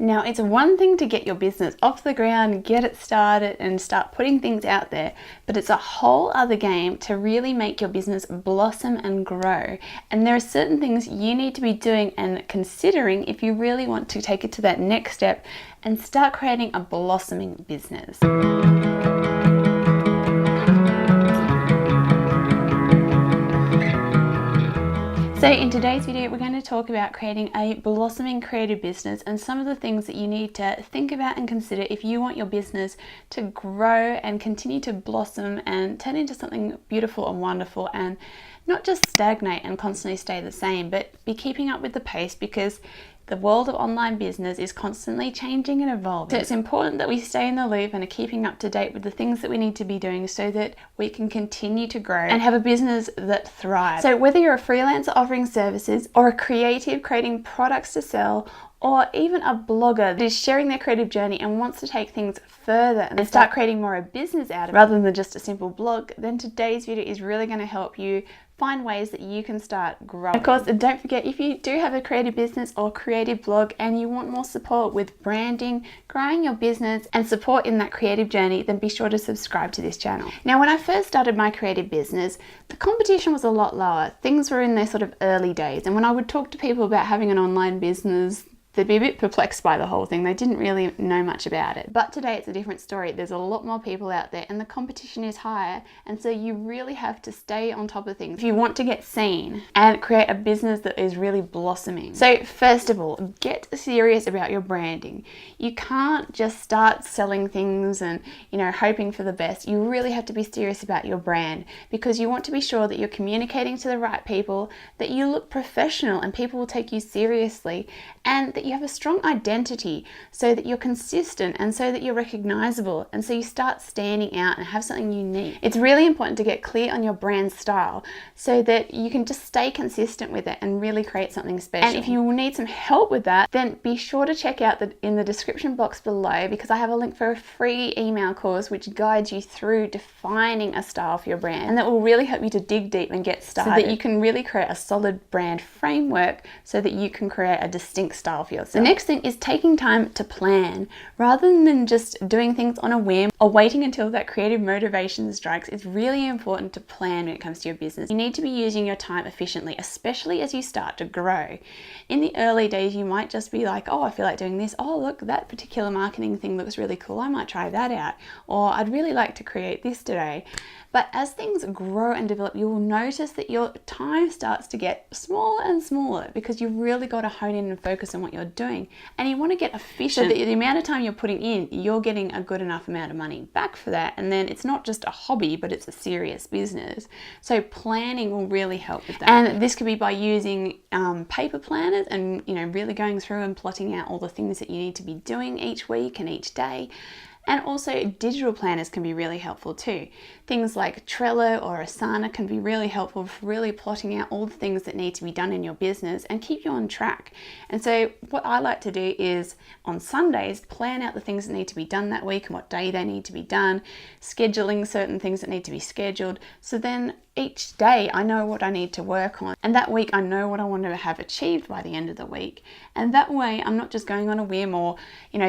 Now, it's one thing to get your business off the ground, get it started and start putting things out there, but it's a whole other game to really make your business blossom and grow. And there are certain things you need to be doing and considering if you really want to take it to that next step and start creating a blossoming business. So in today's video, we're going to talk about creating a blossoming creative business and some of the things that you need to think about and consider if you want your business to grow and continue to blossom and turn into something beautiful and wonderful, and not just stagnate and constantly stay the same, but be keeping up with the pace, because the world of online business is constantly changing and evolving. So it's important that we stay in the loop and are keeping up to date with the things that we need to be doing so that we can continue to grow and have a business that thrives. So whether you're a freelancer offering services or a creative creating products to sell, or even a blogger that is sharing their creative journey and wants to take things further and start creating more of a business out of it rather than just a simple blog, then today's video is really going to help you find ways that you can start growing. Of course, don't forget, if you do have a creative business or creative blog and you want more support with branding, growing your business and support in that creative journey, then be sure to subscribe to this channel. Now, when I first started my creative business, the competition was a lot lower. Things were in their sort of early days. And when I would talk to people about having an online business, they'd be a bit perplexed by the whole thing. They didn't really know much about it. But today it's a different story. There's a lot more people out there and the competition is higher. And so you really have to stay on top of things if you want to get seen and create a business that is really blossoming. So first of all, get serious about your branding. You can't just start selling things and, hoping for the best. You really have to be serious about your brand, because you want to be sure that you're communicating to the right people, that you look professional and people will take you seriously, and that you have a strong identity so that you're consistent and so that you're recognizable, and so you start standing out and have something unique. It's really important to get clear on your brand style so that you can just stay consistent with it and really create something special. And if you need some help with that, then be sure to check out in the description box below, because I have a link for a free email course which guides you through defining a style for your brand, and that will really help you to dig deep and get started so that you can really create a solid brand framework so that you can create a distinct style for yourself. The next thing is taking time to plan rather than just doing things on a whim or waiting until that creative motivation strikes. It's really important to plan when it comes to your business. You need to be using your time efficiently, especially as you start to grow. In the early days, you might just be like, oh, I feel like doing this. Oh, look, that particular marketing thing looks really cool. I might try that out. Or I'd really like to create this today. But as things grow and develop, you will notice that your time starts to get smaller and smaller, because you've really got to hone in and focus on what you're doing. And you want to get efficient. So the amount of time you're putting in, you're getting a good enough amount of money back for that. And then it's not just a hobby, but it's a serious business. So planning will really help with that. And this could be by using paper planners and, really going through and plotting out all the things that you need to be doing each week and each day. And also digital planners can be really helpful too. Things like Trello or Asana can be really helpful for really plotting out all the things that need to be done in your business and keep you on track. And so what I like to do is on Sundays, plan out the things that need to be done that week and what day they need to be done, scheduling certain things that need to be scheduled. So then each day I know what I need to work on, and that week I know what I want to have achieved by the end of the week. And that way I'm not just going on a whim or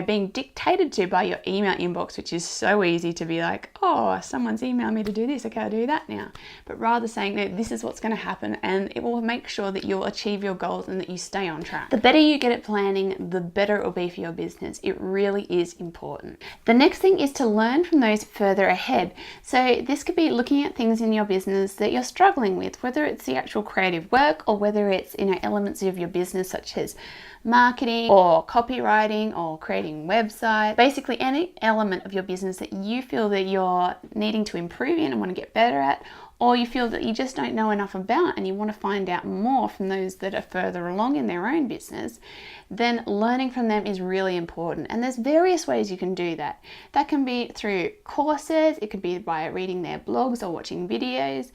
being dictated to by your email inbox, which is so easy to be like, oh, someone's emailed me to do this, okay, I'll do that now. But rather saying, no, this is what's going to happen, and it will make sure that you'll achieve your goals and that you stay on track. The better you get at planning, the better it will be for your business. It really is important. The next thing is to learn from those further ahead. So this could be looking at things in your business that you're struggling with, whether it's the actual creative work or whether it's elements of your business such as marketing or copywriting or creating websites. Basically any element of your business that you feel that you're needing to improve in and want to get better at, or you feel that you just don't know enough about and you want to find out more from those that are further along in their own business, then learning from them is really important. And there's various ways you can do that. That can be through courses, it could be by reading their blogs or watching videos,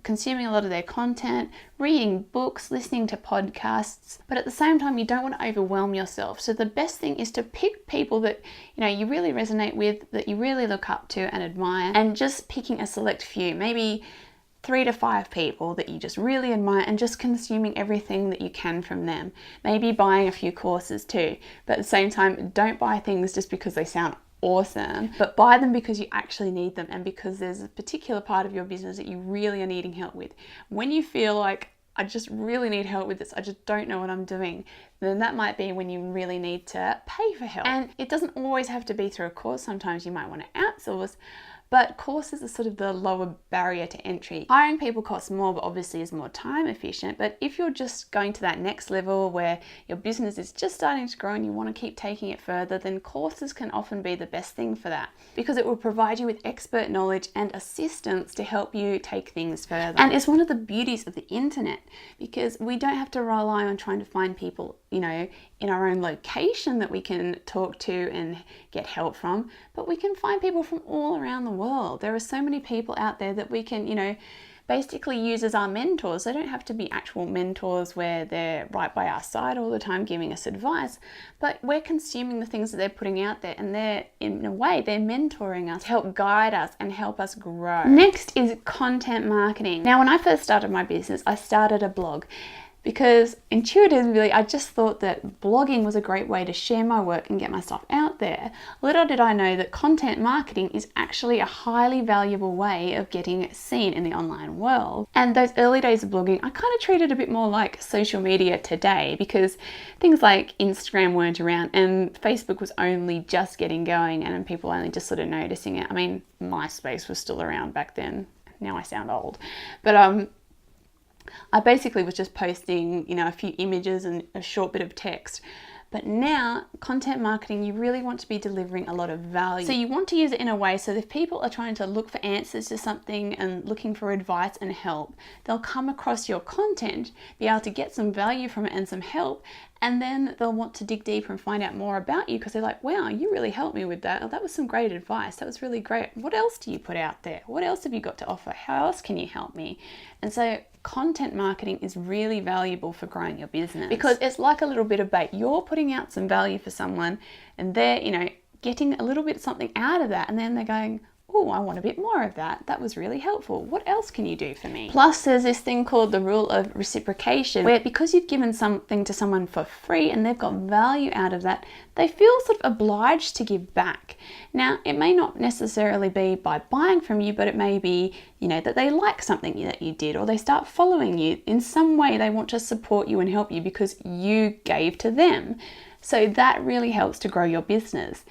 consuming a lot of their content, reading books, listening to podcasts. But at the same time, you don't want to overwhelm yourself. So the best thing is to pick people that you really resonate with, that you really look up to and admire, and just picking a select few. Maybe 3 to 5 people that you just really admire and just consuming everything that you can from them. Maybe buying a few courses too, but at the same time, don't buy things just because they sound awesome, but buy them because you actually need them and because there's a particular part of your business that you really are needing help with. When you feel like, I just really need help with this, I just don't know what I'm doing, then that might be when you really need to pay for help. And it doesn't always have to be through a course. Sometimes you might want to outsource, but courses are sort of the lower barrier to entry. Hiring people costs more, but obviously is more time efficient. But if you're just going to that next level where your business is just starting to grow and you want to keep taking it further, then courses can often be the best thing for that, because it will provide you with expert knowledge and assistance to help you take things further. And it's one of the beauties of the internet, because we don't have to rely on trying to find people, you know, in our own location that we can talk to and get help from, but we can find people from all around the world. There are so many people out there that we can, you know, basically use as our mentors. They don't have to be actual mentors where they're right by our side all the time giving us advice, but we're consuming the things that they're putting out there, and they're, in a way, they're mentoring us, help guide us and help us grow. Next is content marketing. Now, when I first started my business, I started a blog, because intuitively I just thought that blogging was a great way to share my work and get my stuff out there. Little did I know that content marketing is actually a highly valuable way of getting seen in the online world. And those early days of blogging, I kind of treated a bit more like social media today, because things like Instagram weren't around and Facebook was only just getting going and people only just sort of noticing it. I mean, MySpace was still around back then. Now I sound old. But I basically was just posting, you know, a few images and a short bit of text. But now, content marketing, you really want to be delivering a lot of value. So you want to use it in a way so that if people are trying to look for answers to something and looking for advice and help, they'll come across your content, be able to get some value from it and some help, and then they'll want to dig deeper and find out more about you, because they're like, wow, you really helped me with that. Oh, that was some great advice. That was really great. What else do you put out there? What else have you got to offer? How else can you help me? And so content marketing is really valuable for growing your business, because it's like a little bit of bait. You're putting out some value for someone and they're, you know, getting a little bit something out of that, and then they're going, oh, I want a bit more of that. That was really helpful. What else can you do for me? Plus, there's this thing called the rule of reciprocation, where because you've given something to someone for free and they've got value out of that, they feel sort of obliged to give back. Now, it may not necessarily be by buying from you, but it may be, you know, that they like something that you did, or they start following you. In some way, they want to support you and help you because you gave to them. So that really helps to grow your business.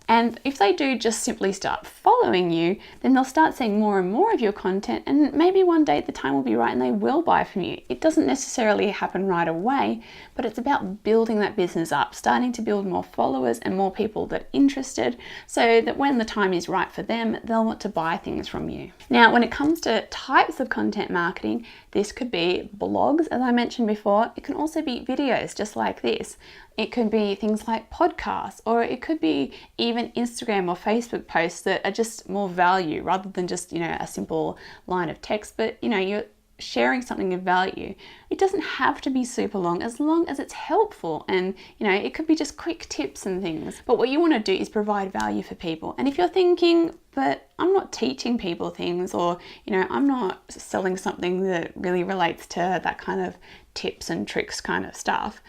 And if they do just simply start following you, then they'll start seeing more and more of your content, and maybe one day the time will be right and they will buy from you. It doesn't necessarily happen right away, but it's about building that business up, starting to build more followers and more people that are interested, so that when the time is right for them, they'll want to buy things from you. Now, when it comes to types of content marketing, this could be blogs, as I mentioned before. It can also be videos just like this. It could be things like podcasts, or it could be even Instagram or Facebook posts that are just more value rather than just, you know, a simple line of text, but, you know, you're sharing something of value. It doesn't have to be super long, as long as it's helpful, and, you know, it could be just quick tips and things. But what you want to do is provide value for people. And if you're thinking, but I'm not teaching people things, or, you know, I'm not selling something that really relates to that kind of tips and tricks kind of stuff,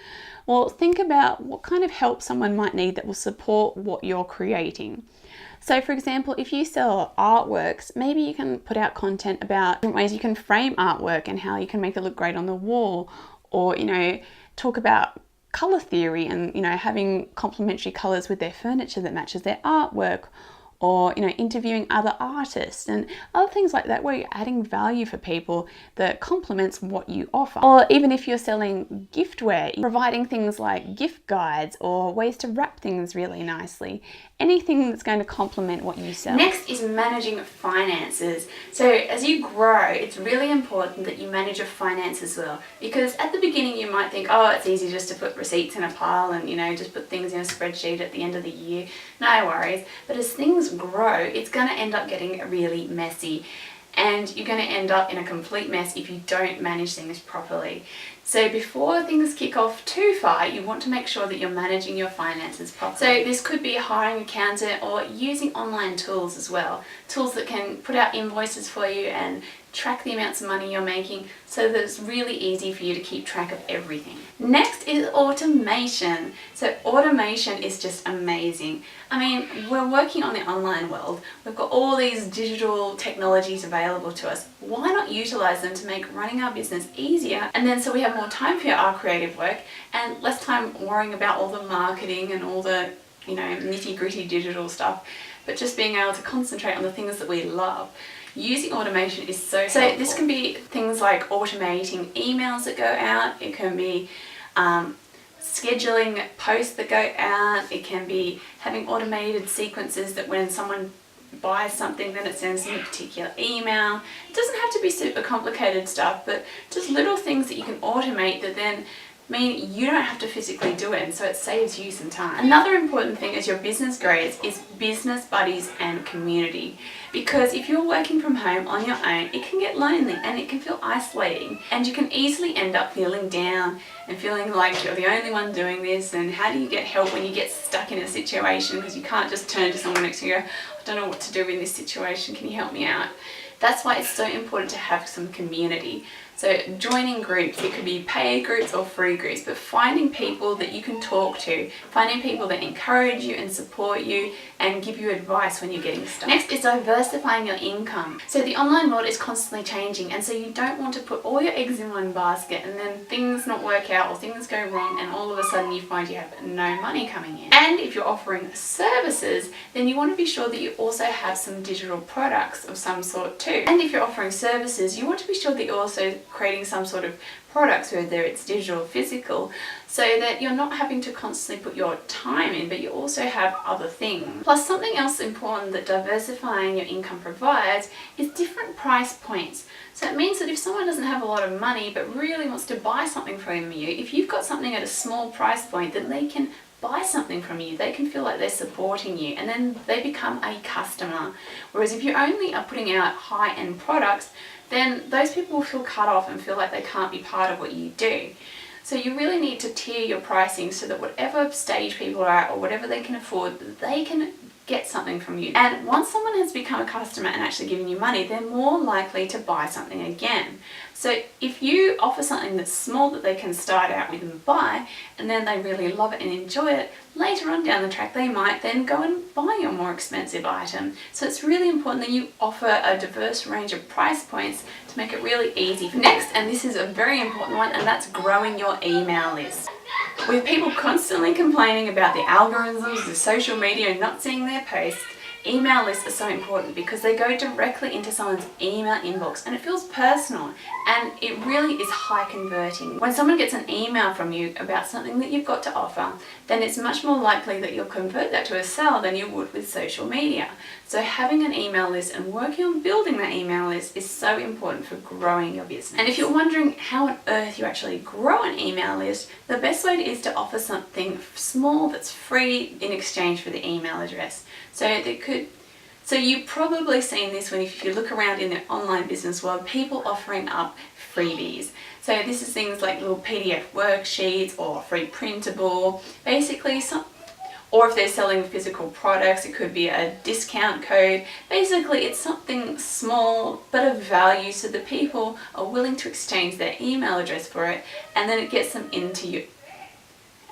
well, think about what kind of help someone might need that will support what you're creating. So for example, if you sell artworks, maybe you can put out content about different ways you can frame artwork and how you can make it look great on the wall, or, you know, talk about color theory and, you know, having complementary colors with their furniture that matches their artwork, or, you know, interviewing other artists and other things like that, where you're adding value for people that complements what you offer. Or even if you're selling giftware, providing things like gift guides or ways to wrap things really nicely. Anything that's going to complement what you sell. Next is managing finances. So as you grow, it's really important that you manage your finances well, because at the beginning you might think, oh, it's easy just to put receipts in a pile and, you know, just put things in a spreadsheet at the end of the year. No worries. But as things grow, it's going to end up getting really messy, and you're going to end up in a complete mess if you don't manage things properly. So before things kick off too far, you want to make sure that you're managing your finances properly. So this could be hiring an accountant or using online tools as well. Tools that can put out invoices for you and track the amounts of money you're making so that it's really easy for you to keep track of everything. Next is automation. So automation is just amazing. I mean, we're working on the online world. We've got all these digital technologies available to us. Why not utilize them to make running our business easier? And then so we have more time for our creative work and less time worrying about all the marketing and all the, nitty-gritty digital stuff, but just being able to concentrate on the things that we love. Using automation is so helpful. This can be things like automating emails that go out. It can be scheduling posts that go out. It can be having automated sequences that when someone buys something, then it sends them a particular email. It doesn't have to be super complicated stuff, but just little things that you can automate that then mean you don't have to physically do it, and so it saves you some time. Another important thing as your business grows is business buddies and community, because if you're working from home on your own, it can get lonely and it can feel isolating, and you can easily end up feeling down and feeling like you're the only one doing this. And how do you get help when you get stuck in a situation, because you can't just turn to someone next to you and go, I don't know what to do in this situation, can you help me out? That's why it's so important to have some community. So joining groups, it could be paid groups or free groups, but finding people that you can talk to, finding people that encourage you and support you and give you advice when you're getting stuck. Next is diversifying your income. So the online world is constantly changing, and so you don't want to put all your eggs in one basket and then things not work out or things go wrong and all of a sudden you find you have no money coming in. And if you're offering services, then you want to be sure that you also have some digital products of some sort too. And if you're offering services, you want to be sure that you're also creating some sort of products, whether it's digital or physical, so that you're not having to constantly put your time in, but you also have other things. Plus, something else important that diversifying your income provides is different price points. So it means that if someone doesn't have a lot of money but really wants to buy something from you, if you've got something at a small price point, then they can buy something from you. They can feel like they're supporting you, and then they become a customer. Whereas if you only are putting out high-end products, then those people will feel cut off and feel like they can't be part of what you do. So you really need to tier your pricing so that whatever stage people are at or whatever they can afford, they can get something from you. And once someone has become a customer and actually giving you money, they're more likely to buy something again. So if you offer something that's small that they can start out with and buy, and then they really love it and enjoy it, later on down the track they might then go and buy your more expensive item. So it's really important that you offer a diverse range of price points to make it really easy. Next, and this is a very important one, and that's growing your email list. With people constantly complaining about the algorithms, the social media, not seeing their posts, email lists are so important because they go directly into someone's email inbox and it feels personal, and it really is high converting. When someone gets an email from you about something that you've got to offer, then it's much more likely that you'll convert that to a sale than you would with social media. So having an email list and working on building that email list is so important for growing your business. And if you're wondering how on earth you actually grow an email list, the best way is to offer something small that's free in exchange for the email address. So you've probably seen this when if you look around in the online business world, people offering up freebies. So this is things like little PDF worksheets or free printable, basically or if they're selling physical products, it could be a discount code. Basically, it's something small but of value so that people are willing to exchange their email address for it, and then it gets them into you.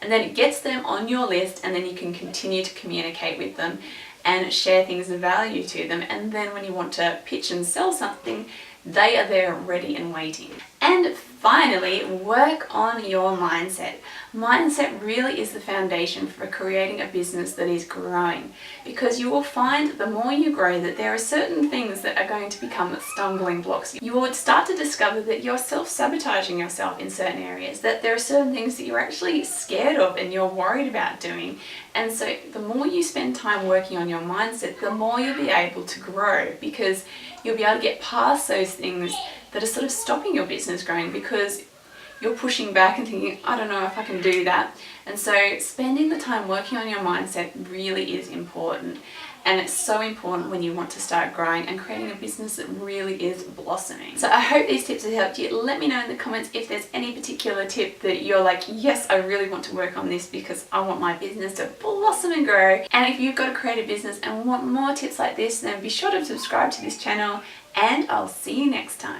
And then it gets them on your list, and then you can continue to communicate with them and share things of value to them. And then when you want to pitch and sell something, they are there ready and waiting. And finally, work on your mindset. Mindset really is the foundation for creating a business that is growing, because you will find the more you grow that there are certain things that are going to become stumbling blocks. You will start to discover that you're self-sabotaging yourself in certain areas, that there are certain things that you're actually scared of and you're worried about doing. And so the more you spend time working on your mindset, the more you'll be able to grow, because you'll be able to get past those things that are sort of stopping your business growing, because you're pushing back and thinking, I don't know if I can do that. And so spending the time working on your mindset really is important. and it's so important when you want to start growing and creating a business that really is blossoming. So I hope these tips have helped you. Let me know in the comments if there's any particular tip that you're like, yes, I really want to work on this because I want my business to blossom and grow. And if you've got a creative business and want more tips like this, then be sure to subscribe to this channel, and I'll see you next time.